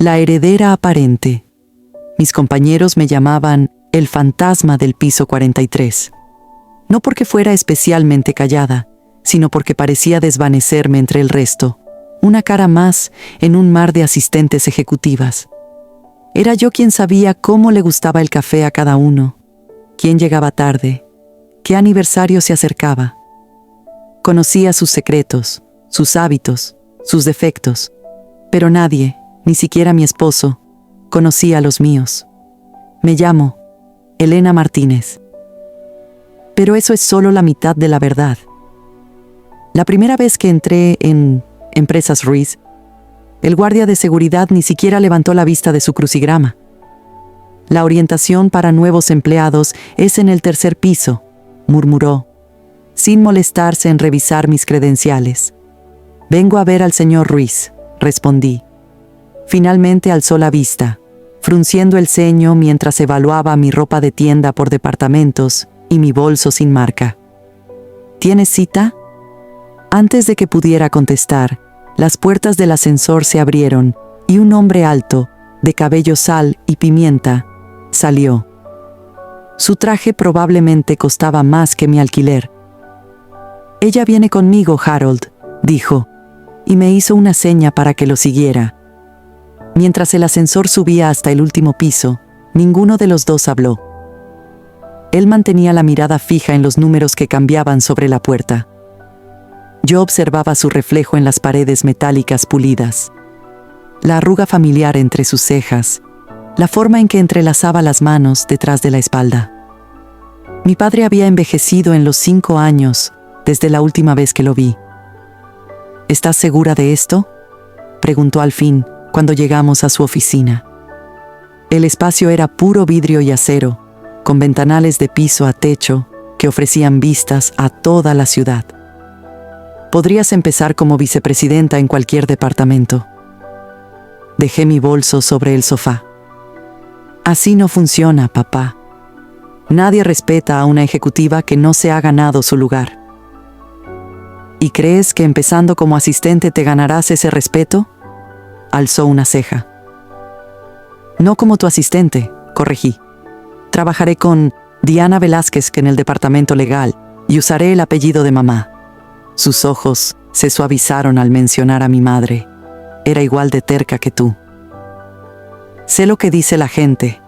la heredera aparente. Mis compañeros me llamaban el fantasma del piso 43. No porque fuera especialmente callada, sino porque parecía desvanecerme entre el resto, una cara más en un mar de asistentes ejecutivas. Era yo quien sabía cómo le gustaba el café a cada uno, quién llegaba tarde, qué aniversario se acercaba. Conocía sus secretos, sus hábitos, sus defectos, pero nadie, ni siquiera mi esposo, conocía los míos. Me llamo Elena Martínez. Pero eso es solo la mitad de la verdad. La primera vez que entré en Empresas Ruiz, el guardia de seguridad ni siquiera levantó la vista de su crucigrama. La orientación para nuevos empleados es en el 3er piso, murmuró, sin molestarse en revisar mis credenciales. Vengo a ver al señor Ruiz, respondí. Finalmente alzó la vista, frunciendo el ceño mientras evaluaba mi ropa de tienda por departamentos y mi bolso sin marca. ¿Tienes cita? Antes de que pudiera contestar, las puertas del ascensor se abrieron y un hombre alto, de cabello sal y pimienta, salió. Su traje probablemente costaba más que mi alquiler. Ella viene conmigo, Harold, dijo, y me hizo una seña para que lo siguiera. Mientras el ascensor subía hasta el último piso, ninguno de los dos habló. Él mantenía la mirada fija en los números que cambiaban sobre la puerta. Yo observaba su reflejo en las paredes metálicas pulidas, la arruga familiar entre sus cejas, la forma en que entrelazaba las manos detrás de la espalda. Mi padre había envejecido en los 5 años desde la última vez que lo vi. ¿Estás segura de esto?, preguntó al fin cuando llegamos a su oficina. El espacio era puro vidrio y acero, con ventanales de piso a techo que ofrecían vistas a toda la ciudad. Podrías empezar como vicepresidenta en cualquier departamento. Dejé mi bolso sobre el sofá. Así no funciona, papá. Nadie respeta a una ejecutiva que no se ha ganado su lugar. ¿Y crees que empezando como asistente te ganarás ese respeto?, alzó una ceja. No como tu asistente, corregí. Trabajaré con Diana Velázquez en el departamento legal y usaré el apellido de mamá. Sus ojos se suavizaron al mencionar a mi madre. Era igual de terca que tú. Sé lo que dice la gente,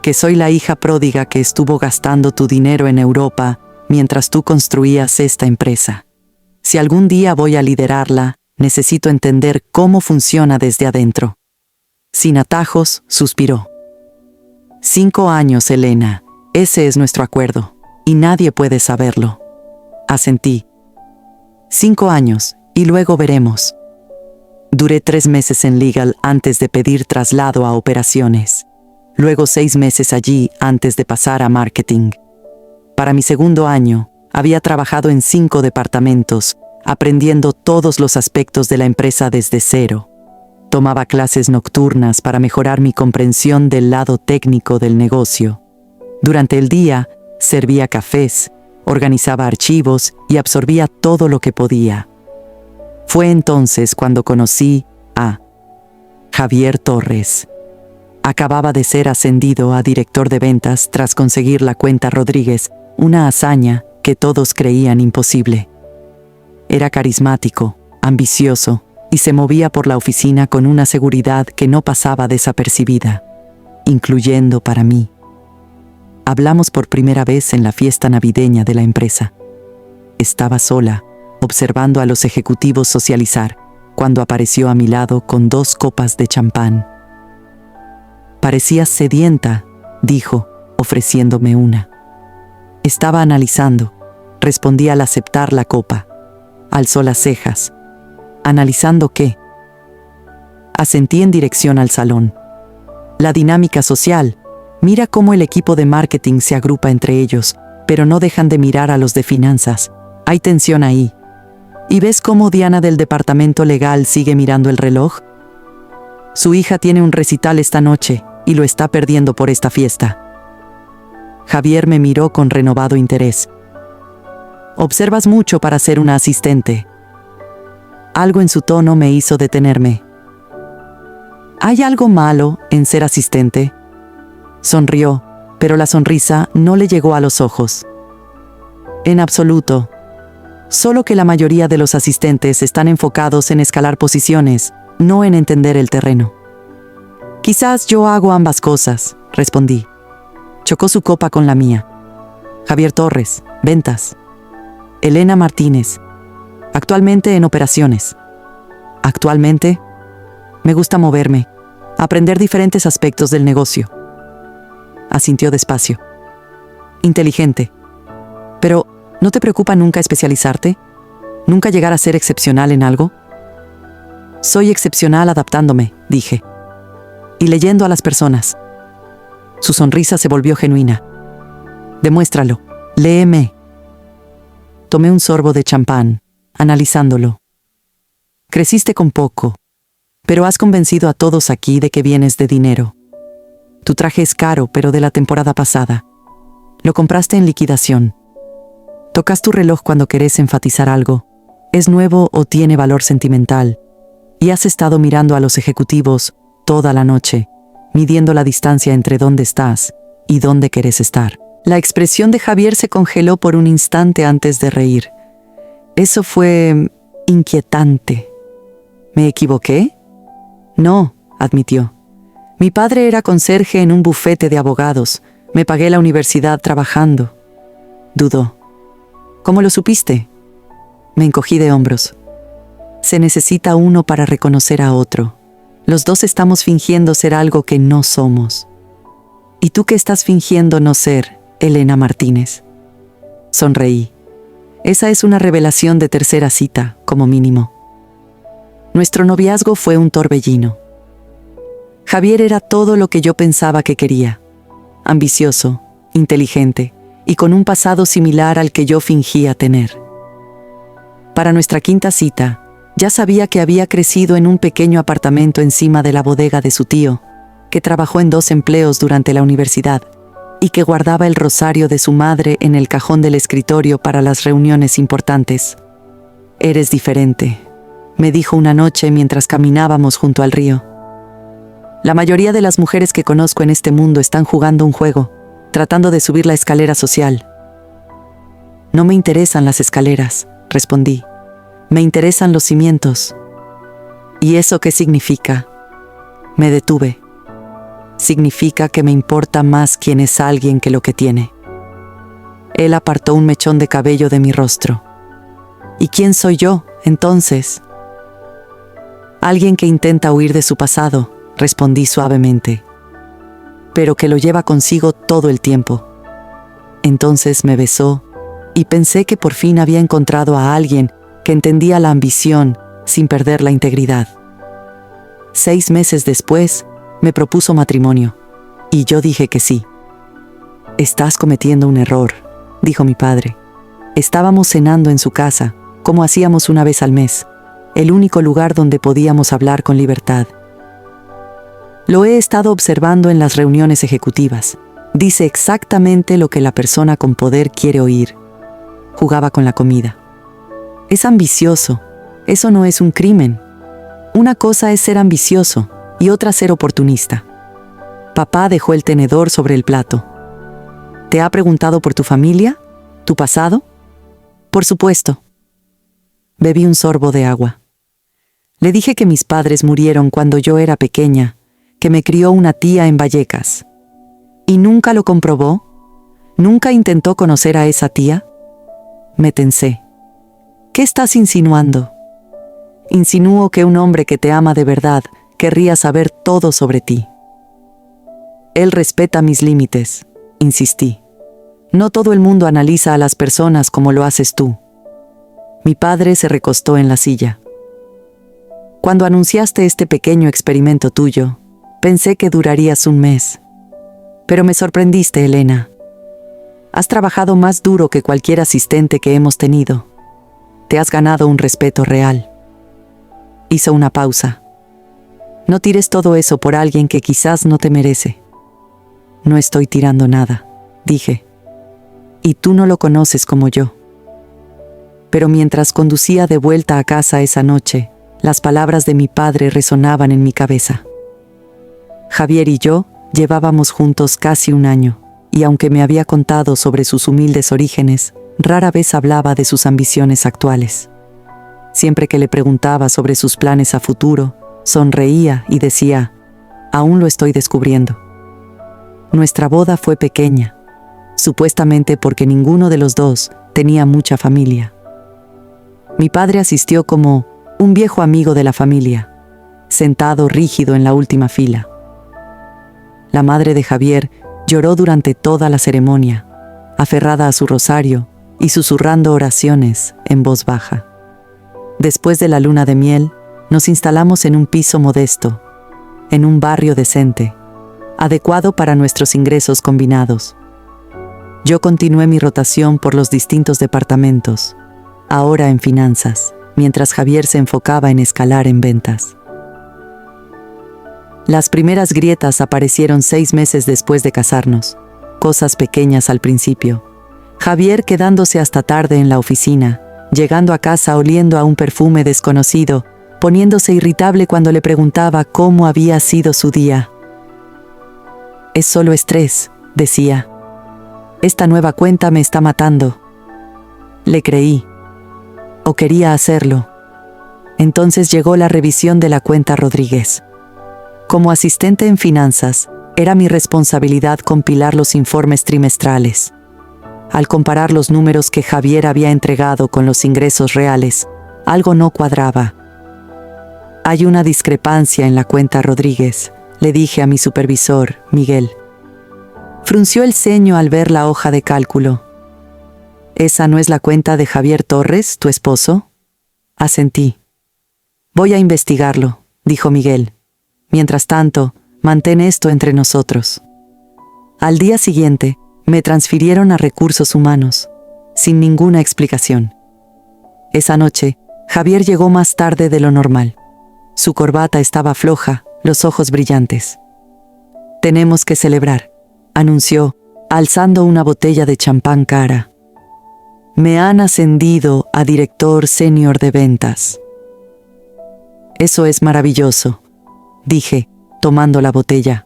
que soy la hija pródiga que estuvo gastando tu dinero en Europa mientras tú construías esta empresa. Si algún día voy a liderarla, necesito entender cómo funciona desde adentro. Sin atajos, suspiró. 5 años, Elena. Ese es nuestro acuerdo, y nadie puede saberlo. Asentí. 5 años, y luego veremos. Duré 3 meses en legal antes de pedir traslado a operaciones. Luego 6 meses allí antes de pasar a marketing. Para mi segundo año, había trabajado en 5 departamentos, aprendiendo todos los aspectos de la empresa desde cero. Tomaba clases nocturnas para mejorar mi comprensión del lado técnico del negocio. Durante el día, servía cafés, organizaba archivos y absorbía todo lo que podía. Fue entonces cuando conocí a Javier Torres. Acababa de ser ascendido a director de ventas tras conseguir la cuenta Rodríguez, una hazaña que todos creían imposible. Era carismático, ambicioso, y se movía por la oficina con una seguridad que no pasaba desapercibida, incluyendo para mí. Hablamos por primera vez en la fiesta navideña de la empresa. Estaba sola, observando a los ejecutivos socializar, cuando apareció a mi lado con 2 copas de champán. Parecías sedienta, dijo, ofreciéndome una. Estaba analizando, respondí al aceptar la copa. Alzó las cejas. ¿Analizando qué? Asentí en dirección al salón. La dinámica social. Mira cómo el equipo de marketing se agrupa entre ellos, pero no dejan de mirar a los de finanzas. Hay tensión ahí. ¿Y ves cómo Diana del departamento legal sigue mirando el reloj? Su hija tiene un recital esta noche y lo está perdiendo por esta fiesta. Javier me miró con renovado interés. Observas mucho para ser una asistente. Algo en su tono me hizo detenerme. ¿Hay algo malo en ser asistente? Sonrió, pero la sonrisa no le llegó a los ojos. En absoluto. Solo que la mayoría de los asistentes están enfocados en escalar posiciones, no en entender el terreno. Quizás yo hago ambas cosas, respondí. Chocó su copa con la mía. Javier Torres, ventas. Elena Martínez, actualmente en operaciones. Actualmente, me gusta moverme, aprender diferentes aspectos del negocio. Asintió despacio. Inteligente. Pero, ¿no te preocupa nunca especializarte? ¿Nunca llegar a ser excepcional en algo? Soy excepcional adaptándome, dije. Y leyendo a las personas. Su sonrisa se volvió genuina. Demuéstralo. Léeme. Tomé un sorbo de champán, analizándolo. Creciste con poco, pero has convencido a todos aquí de que vienes de dinero. Tu traje es caro, pero de la temporada pasada. Lo compraste en liquidación. Tocas tu reloj cuando querés enfatizar algo. Es nuevo o tiene valor sentimental. Y has estado mirando a los ejecutivos toda la noche, midiendo la distancia entre dónde estás y dónde querés estar. La expresión de Javier se congeló por un instante antes de reír. Eso fue inquietante. ¿Me equivoqué? No, admitió. Mi padre era conserje en un bufete de abogados. Me pagué la universidad trabajando. Dudó. ¿Cómo lo supiste? Me encogí de hombros. Se necesita uno para reconocer a otro. Los dos estamos fingiendo ser algo que no somos. ¿Y tú qué estás fingiendo no ser, Elena Martínez? Sonreí. Esa es una revelación de tercera cita, como mínimo. Nuestro noviazgo fue un torbellino. Javier era todo lo que yo pensaba que quería. Ambicioso, inteligente y con un pasado similar al que yo fingía tener. Para nuestra quinta cita, ya sabía que había crecido en un pequeño apartamento encima de la bodega de su tío, que trabajó en 2 empleos durante la universidad y que guardaba el rosario de su madre en el cajón del escritorio para las reuniones importantes. Eres diferente, me dijo una noche mientras caminábamos junto al río. La mayoría de las mujeres que conozco en este mundo están jugando un juego, tratando de subir la escalera social. No me interesan las escaleras, respondí. Me interesan los cimientos. ¿Y eso qué significa? Me detuve. Significa que me importa más quién es alguien que lo que tiene. Él apartó un mechón de cabello de mi rostro. ¿Y quién soy yo, entonces? Alguien que intenta huir de su pasado, respondí suavemente, pero que lo lleva consigo todo el tiempo. Entonces me besó y pensé que por fin había encontrado a alguien que entendía la ambición sin perder la integridad. 6 meses después, me propuso matrimonio, y yo dije que sí. Estás cometiendo un error, dijo mi padre. Estábamos cenando en su casa, como hacíamos una vez al mes, el único lugar donde podíamos hablar con libertad. Lo he estado observando en las reuniones ejecutivas. Dice exactamente lo que la persona con poder quiere oír. Jugaba con la comida. Es ambicioso. Eso no es un crimen. Una cosa es ser ambicioso y otra ser oportunista. Papá dejó el tenedor sobre el plato. ¿Te ha preguntado por tu familia? ¿Tu pasado? Por supuesto. Bebí un sorbo de agua. Le dije que mis padres murieron cuando yo era pequeña, que me crió una tía en Vallecas. ¿Y nunca lo comprobó? ¿Nunca intentó conocer a esa tía? Me tensé. ¿Qué estás insinuando? Insinúo que un hombre que te ama de verdad querría saber todo sobre ti. Él respeta mis límites, insistí. No todo el mundo analiza a las personas como lo haces tú. Mi padre se recostó en la silla. Cuando anunciaste este pequeño experimento tuyo, pensé que durarías un mes. Pero me sorprendiste, Elena. Has trabajado más duro que cualquier asistente que hemos tenido. Te has ganado un respeto real. Hizo una pausa. No tires todo eso por alguien que quizás no te merece. No estoy tirando nada, dije. Y tú no lo conoces como yo. Pero mientras conducía de vuelta a casa esa noche, las palabras de mi padre resonaban en mi cabeza. Javier y yo llevábamos juntos casi un año, y aunque me había contado sobre sus humildes orígenes, rara vez hablaba de sus ambiciones actuales. Siempre que le preguntaba sobre sus planes a futuro, sonreía y decía: «Aún lo estoy descubriendo». Nuestra boda fue pequeña, supuestamente porque ninguno de los dos tenía mucha familia. Mi padre asistió como un viejo amigo de la familia, sentado rígido en la última fila. La madre de Javier lloró durante toda la ceremonia, aferrada a su rosario y susurrando oraciones en voz baja. Después de la luna de miel, nos instalamos en un piso modesto, en un barrio decente, adecuado para nuestros ingresos combinados. Yo continué mi rotación por los distintos departamentos, ahora en finanzas, mientras Javier se enfocaba en escalar en ventas. Las primeras grietas aparecieron 6 meses después de casarnos, cosas pequeñas al principio. Javier quedándose hasta tarde en la oficina, llegando a casa oliendo a un perfume desconocido, poniéndose irritable cuando le preguntaba cómo había sido su día. «Es solo estrés», decía. «Esta nueva cuenta me está matando». Le creí. O quería hacerlo. Entonces llegó la revisión de la cuenta Rodríguez. Como asistente en finanzas, era mi responsabilidad compilar los informes trimestrales. Al comparar los números que Javier había entregado con los ingresos reales, algo no cuadraba. «Hay una discrepancia en la cuenta Rodríguez», le dije a mi supervisor, Miguel. Frunció el ceño al ver la hoja de cálculo. «¿Esa no es la cuenta de Javier Torres, tu esposo?» Asentí. «Voy a investigarlo», dijo Miguel. «Mientras tanto, mantén esto entre nosotros». Al día siguiente, me transfirieron a Recursos Humanos, sin ninguna explicación. Esa noche, Javier llegó más tarde de lo normal. Su corbata estaba floja, los ojos brillantes. «Tenemos que celebrar», anunció, alzando una botella de champán cara. «Me han ascendido a director senior de ventas». «Eso es maravilloso», dije, tomando la botella.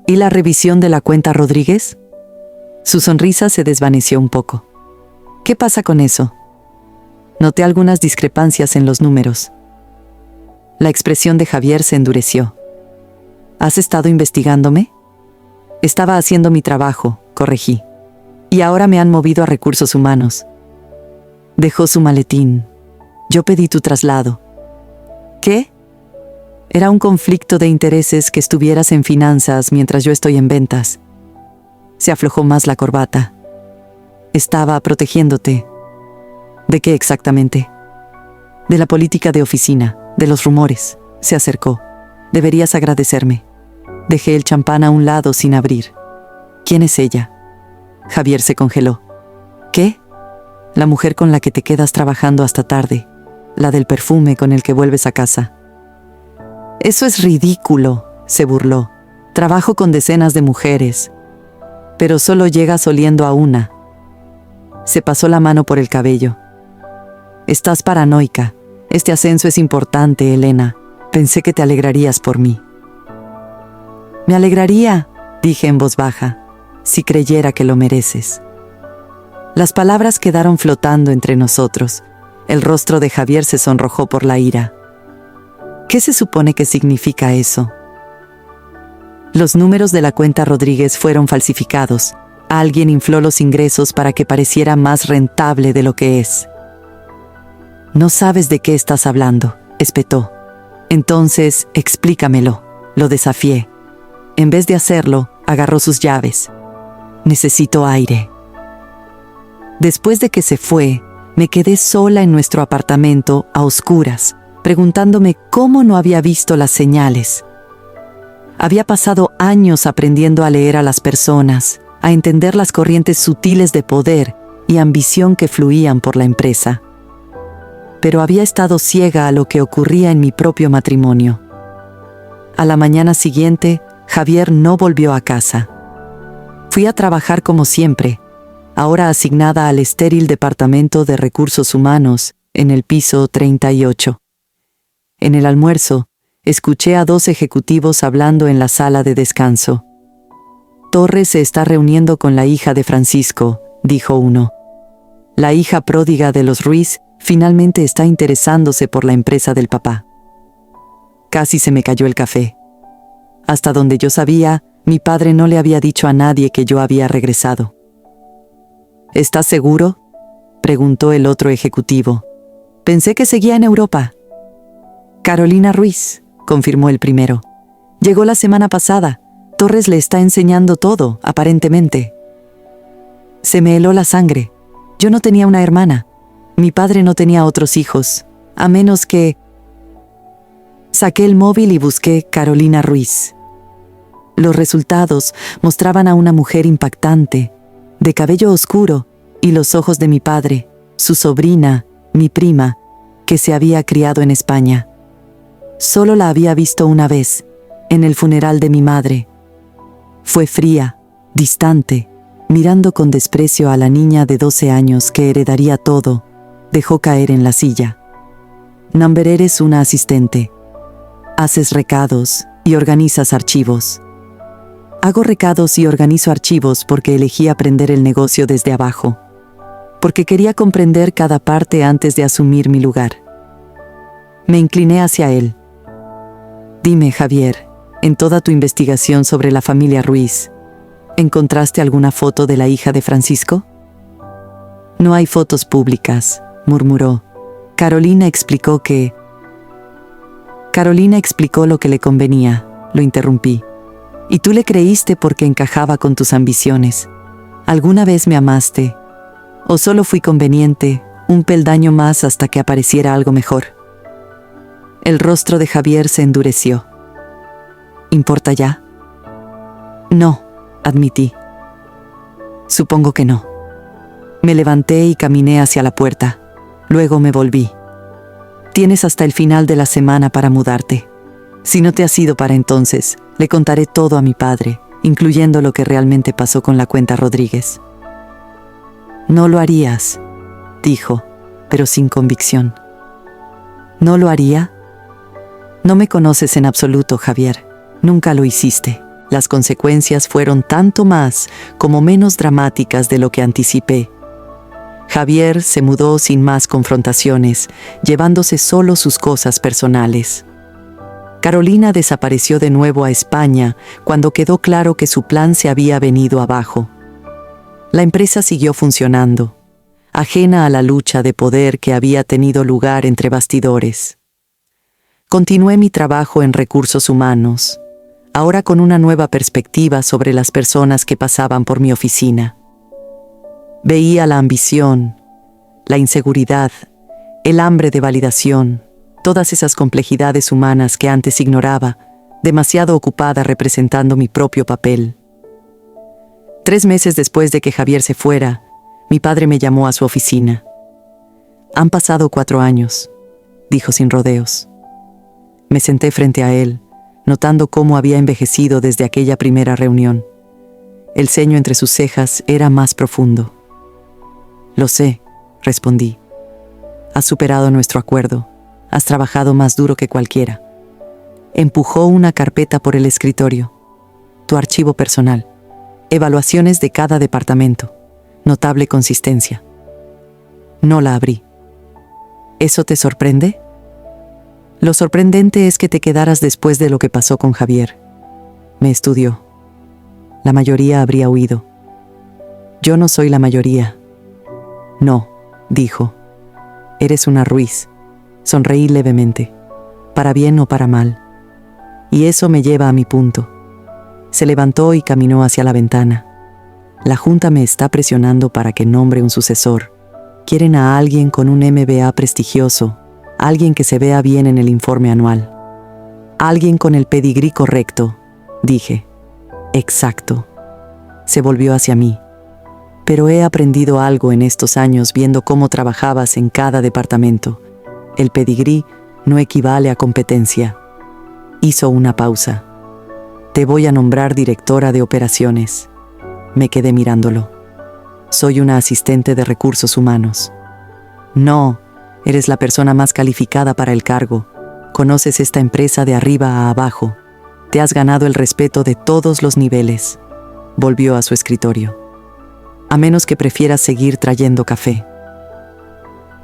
«¿Y la revisión de la cuenta Rodríguez?» Su sonrisa se desvaneció un poco. «¿Qué pasa con eso?» Noté algunas discrepancias en los números. La expresión de Javier se endureció. «¿Has estado investigándome?» «Estaba haciendo mi trabajo», corregí. «Y ahora me han movido a Recursos Humanos». Dejó su maletín. «Yo pedí tu traslado». «¿Qué?» «Era un conflicto de intereses que estuvieras en finanzas mientras yo estoy en ventas». Se aflojó más la corbata. «Estaba protegiéndote». «¿De qué exactamente?» «De la política de oficina, de los rumores». Se acercó. «Deberías agradecerme». Dejé el champán a un lado sin abrir. «¿Quién es ella?» Javier se congeló. «¿Qué?» «La mujer con la que te quedas trabajando hasta tarde. La del perfume con el que vuelves a casa». «Eso es ridículo», se burló. «Trabajo con decenas de mujeres. Pero solo llegas oliendo a una». Se pasó la mano por el cabello. «Estás paranoica. Este ascenso es importante, Elena. Pensé que te alegrarías por mí». «Me alegraría», dije en voz baja, «si creyera que lo mereces». Las palabras quedaron flotando entre nosotros. El rostro de Javier se sonrojó por la ira. «¿Qué se supone que significa eso?» Los números de la cuenta Rodríguez fueron falsificados. Alguien infló los ingresos para que pareciera más rentable de lo que es. «No sabes de qué estás hablando», espetó. «Entonces, explícamelo», lo desafié. En vez de hacerlo, agarró sus llaves. «Necesito aire». Después de que se fue, me quedé sola en nuestro apartamento, a oscuras, preguntándome cómo no había visto las señales. Había pasado años aprendiendo a leer a las personas, a entender las corrientes sutiles de poder y ambición que fluían por la empresa. Pero había estado ciega a lo que ocurría en mi propio matrimonio. A la mañana siguiente, Javier no volvió a casa. Fui a trabajar como siempre, ahora asignada al estéril departamento de Recursos Humanos, en el piso 38. En el almuerzo, escuché a 2 ejecutivos hablando en la sala de descanso. Torres se está reuniendo con la hija de Francisco, dijo uno. La hija pródiga de los Ruiz finalmente está interesándose por la empresa del papá. Casi se me cayó el café. Hasta donde yo sabía, mi padre no le había dicho a nadie que yo había regresado. ¿Estás seguro?, preguntó el otro ejecutivo. Pensé que seguía en Europa. Carolina Ruiz, confirmó el primero. Llegó la semana pasada. Torres le está enseñando todo, aparentemente. Se me heló la sangre. Yo no tenía una hermana. Mi padre no tenía otros hijos, a menos que... Saqué el móvil y busqué Carolina Ruiz. Los resultados mostraban a una mujer impactante, de cabello oscuro y los ojos de mi padre, su sobrina, mi prima, que se había criado en España. Solo la había visto una vez, en el funeral de mi madre. Fue fría, distante, mirando con desprecio a la niña de 12 años que heredaría todo. Dejó caer en la silla. Number, eres una asistente. Haces recados y organizas archivos. Hago recados y organizo archivos porque elegí aprender el negocio desde abajo. Porque quería comprender cada parte antes de asumir mi lugar. Me incliné hacia él. Dime, Javier, en toda tu investigación sobre la familia Ruiz, ¿encontraste alguna foto de la hija de Francisco? No hay fotos públicas, murmuró. Carolina explicó lo que le convenía, lo interrumpí. Y tú le creíste porque encajaba con tus ambiciones. ¿Alguna vez me amaste? ¿O solo fui conveniente, un peldaño más hasta que apareciera algo mejor? El rostro de Javier se endureció. ¿Importa ya? No, admití. Supongo que no. Me levanté y caminé hacia la puerta. Luego me volví. Tienes hasta el final de la semana para mudarte. Si no te has ido para entonces, le contaré todo a mi padre, incluyendo lo que realmente pasó con la cuenta Rodríguez. No lo harías, dijo, pero sin convicción. ¿No lo haría? No me conoces en absoluto, Javier. Nunca lo hiciste. Las consecuencias fueron tanto más como menos dramáticas de lo que anticipé. Javier se mudó sin más confrontaciones, llevándose solo sus cosas personales. Carolina desapareció de nuevo a España cuando quedó claro que su plan se había venido abajo. La empresa siguió funcionando, ajena a la lucha de poder que había tenido lugar entre bastidores. Continué mi trabajo en recursos humanos, ahora con una nueva perspectiva sobre las personas que pasaban por mi oficina. Veía la ambición, la inseguridad, el hambre de validación, todas esas complejidades humanas que antes ignoraba, demasiado ocupada representando mi propio papel. 3 meses después de que Javier se fuera, mi padre me llamó a su oficina. Han pasado 4 años, dijo sin rodeos. Me senté frente a él, notando cómo había envejecido desde aquella primera reunión. El ceño entre sus cejas era más profundo. Lo sé, respondí. Has superado nuestro acuerdo. Has trabajado más duro que cualquiera. Empujó una carpeta por el escritorio. Tu archivo personal. Evaluaciones de cada departamento. Notable consistencia. No la abrí. ¿Eso te sorprende? Lo sorprendente es que te quedaras después de lo que pasó con Javier. Me estudió. La mayoría habría huido. Yo no soy la mayoría. No, dijo. Eres una Ruiz. Sonreí levemente. Para bien o para mal. Y eso me lleva a mi punto. Se levantó y caminó hacia la ventana. La Junta me está presionando para que nombre un sucesor. Quieren a alguien con un MBA prestigioso, alguien que se vea bien en el informe anual. Alguien con el pedigrí correcto, dije. Exacto. Se volvió hacia mí. Pero he aprendido algo en estos años viendo cómo trabajabas en cada departamento. El pedigrí no equivale a competencia. Hizo una pausa. Te voy a nombrar directora de operaciones. Me quedé mirándolo. Soy una asistente de recursos humanos. No, eres la persona más calificada para el cargo. Conoces esta empresa de arriba a abajo. Te has ganado el respeto de todos los niveles. Volvió a su escritorio. A menos que prefieras seguir trayendo café.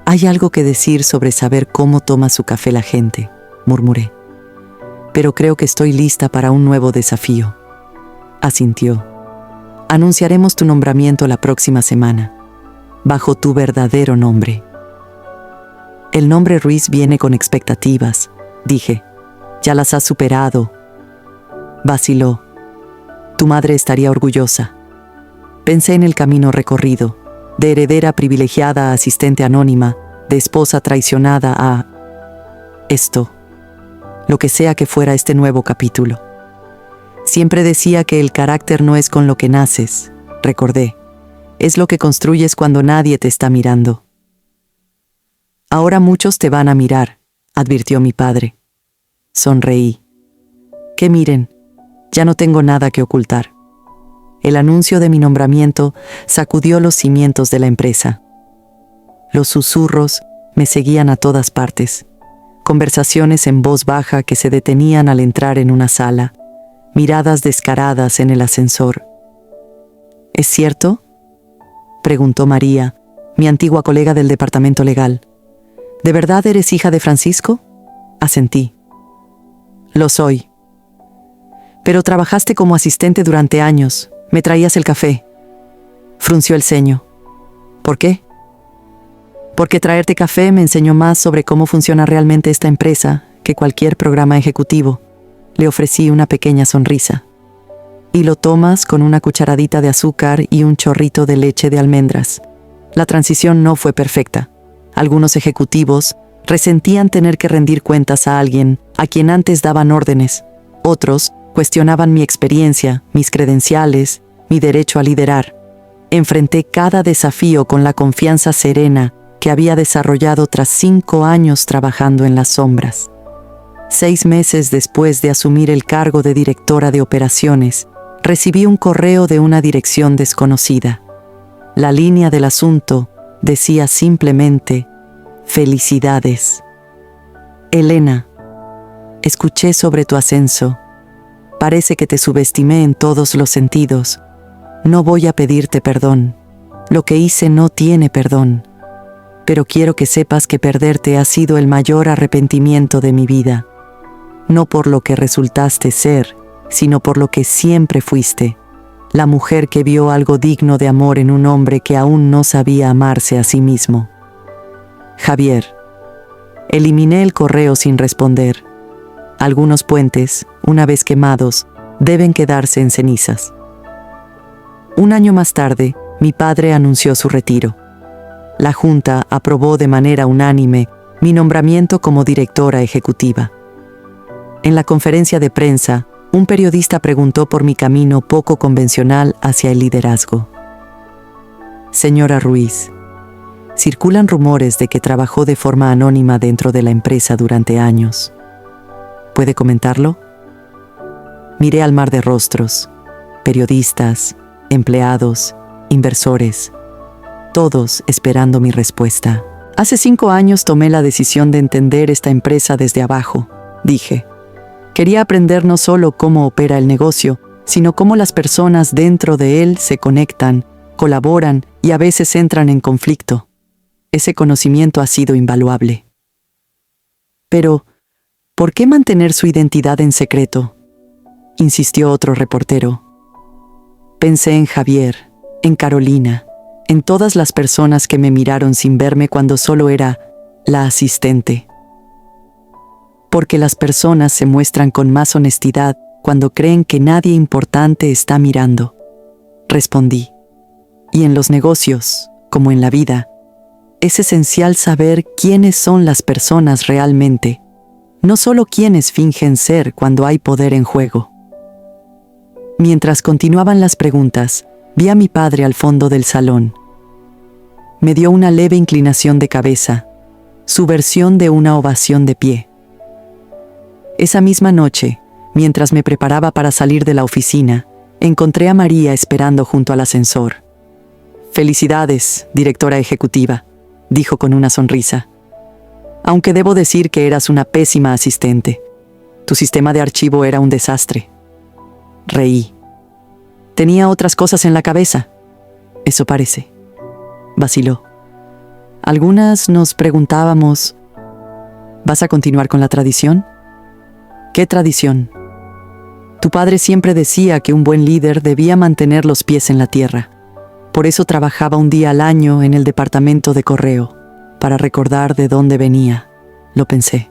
Hay algo que decir sobre saber cómo toma su café la gente, murmuré. Pero creo que estoy lista para un nuevo desafío. Asintió. Anunciaremos tu nombramiento la próxima semana, bajo tu verdadero nombre. El nombre Ruiz viene con expectativas, dije. Ya las has superado. Vaciló. Tu madre estaría orgullosa. Pensé en el camino recorrido, de heredera privilegiada a asistente anónima, de esposa traicionada a... esto, lo que sea que fuera este nuevo capítulo. Siempre decía que el carácter no es con lo que naces, recordé. Es lo que construyes cuando nadie te está mirando. Ahora muchos te van a mirar, advirtió mi padre. Sonreí. Que miren, ya no tengo nada que ocultar. El anuncio de mi nombramiento sacudió los cimientos de la empresa. Los susurros me seguían a todas partes. Conversaciones en voz baja que se detenían al entrar en una sala. Miradas descaradas en el ascensor. ¿Es cierto?, preguntó María, mi antigua colega del departamento legal. ¿De verdad eres hija de Francisco? Asentí. Lo soy. Pero trabajaste como asistente durante años. Me traías el café. Frunció el ceño. ¿Por qué? Porque traerte café me enseñó más sobre cómo funciona realmente esta empresa que cualquier programa ejecutivo. Le ofrecí una pequeña sonrisa. Y lo tomas con una cucharadita de azúcar y un chorrito de leche de almendras. La transición no fue perfecta. Algunos ejecutivos resentían tener que rendir cuentas a alguien a quien antes daban órdenes. Otros cuestionaban mi experiencia, mis credenciales, mi derecho a liderar. Enfrenté cada desafío con la confianza serena que había desarrollado tras 5 años trabajando en las sombras. 6 meses después de asumir el cargo de directora de operaciones, recibí un correo de una dirección desconocida. La línea del asunto decía simplemente: felicidades. Elena, escuché sobre tu ascenso. Parece que te subestimé en todos los sentidos. No voy a pedirte perdón. Lo que hice no tiene perdón. Pero quiero que sepas que perderte ha sido el mayor arrepentimiento de mi vida. No por lo que resultaste ser, sino por lo que siempre fuiste. La mujer que vio algo digno de amor en un hombre que aún no sabía amarse a sí mismo. Javier. Eliminé el correo sin responder. Algunos puentes, una vez quemados, deben quedarse en cenizas. 1 año más tarde, mi padre anunció su retiro. La Junta aprobó de manera unánime mi nombramiento como directora ejecutiva. En la conferencia de prensa, un periodista preguntó por mi camino poco convencional hacia el liderazgo. Señora Ruiz, circulan rumores de que trabajó de forma anónima dentro de la empresa durante años. ¿Puede comentarlo? Miré al mar de rostros, periodistas, empleados, inversores, todos esperando mi respuesta. Hace 5 años tomé la decisión de entender esta empresa desde abajo, dije. Quería aprender no solo cómo opera el negocio, sino cómo las personas dentro de él se conectan, colaboran y a veces entran en conflicto. Ese conocimiento ha sido invaluable. Pero, ¿por qué mantener su identidad en secreto?, insistió otro reportero. Pensé en Javier, en Carolina, en todas las personas que me miraron sin verme cuando solo era la asistente. Porque las personas se muestran con más honestidad cuando creen que nadie importante está mirando, respondí. Y en los negocios, como en la vida, es esencial saber quiénes son las personas realmente, no solo quienes fingen ser cuando hay poder en juego. Mientras continuaban las preguntas, vi a mi padre al fondo del salón. Me dio una leve inclinación de cabeza, su versión de una ovación de pie. Esa misma noche, mientras me preparaba para salir de la oficina, encontré a María esperando junto al ascensor. «Felicidades, directora ejecutiva», dijo con una sonrisa. Aunque debo decir que eras una pésima asistente. Tu sistema de archivo era un desastre. Reí. Tenía otras cosas en la cabeza. Eso parece. Vaciló. Algunas nos preguntábamos, ¿vas a continuar con la tradición? ¿Qué tradición? Tu padre siempre decía que un buen líder debía mantener los pies en la tierra. Por eso trabajaba un día al año en el departamento de correo, para recordar de dónde venía, lo pensé.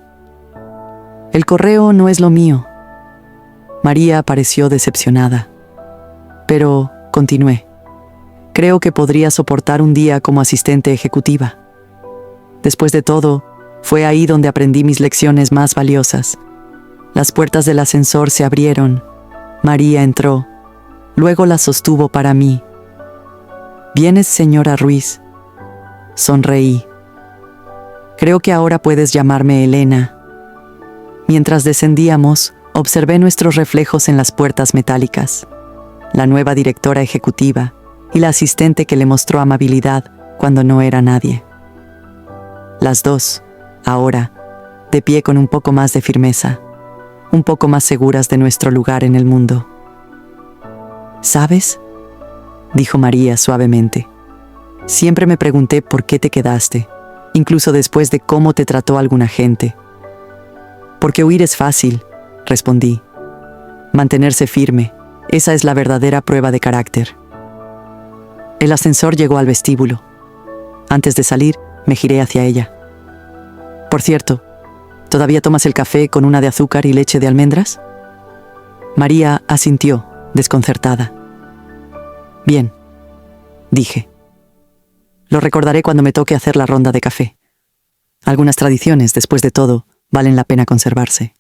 El correo no es lo mío. María pareció decepcionada. Pero continué. Creo que podría soportar un día como asistente ejecutiva. Después de todo, fue ahí donde aprendí mis lecciones más valiosas. Las puertas del ascensor se abrieron. María entró. Luego las sostuvo para mí. ¿Vienes, señora Ruiz? Sonreí. Creo que ahora puedes llamarme Elena. Mientras descendíamos, observé nuestros reflejos en las puertas metálicas. La nueva directora ejecutiva y la asistente que le mostró amabilidad cuando no era nadie. Las dos, ahora, de pie con un poco más de firmeza, un poco más seguras de nuestro lugar en el mundo. ¿Sabes?, dijo María suavemente. Siempre me pregunté por qué te quedaste, incluso después de cómo te trató alguna gente. Porque huir es fácil, respondí. Mantenerse firme, esa es la verdadera prueba de carácter. El ascensor llegó al vestíbulo. Antes de salir, me giré hacia ella. Por cierto, ¿todavía tomas el café con una de azúcar y leche de almendras? María asintió, desconcertada. Bien, dije. Lo recordaré cuando me toque hacer la ronda de café. Algunas tradiciones, después de todo, valen la pena conservarse.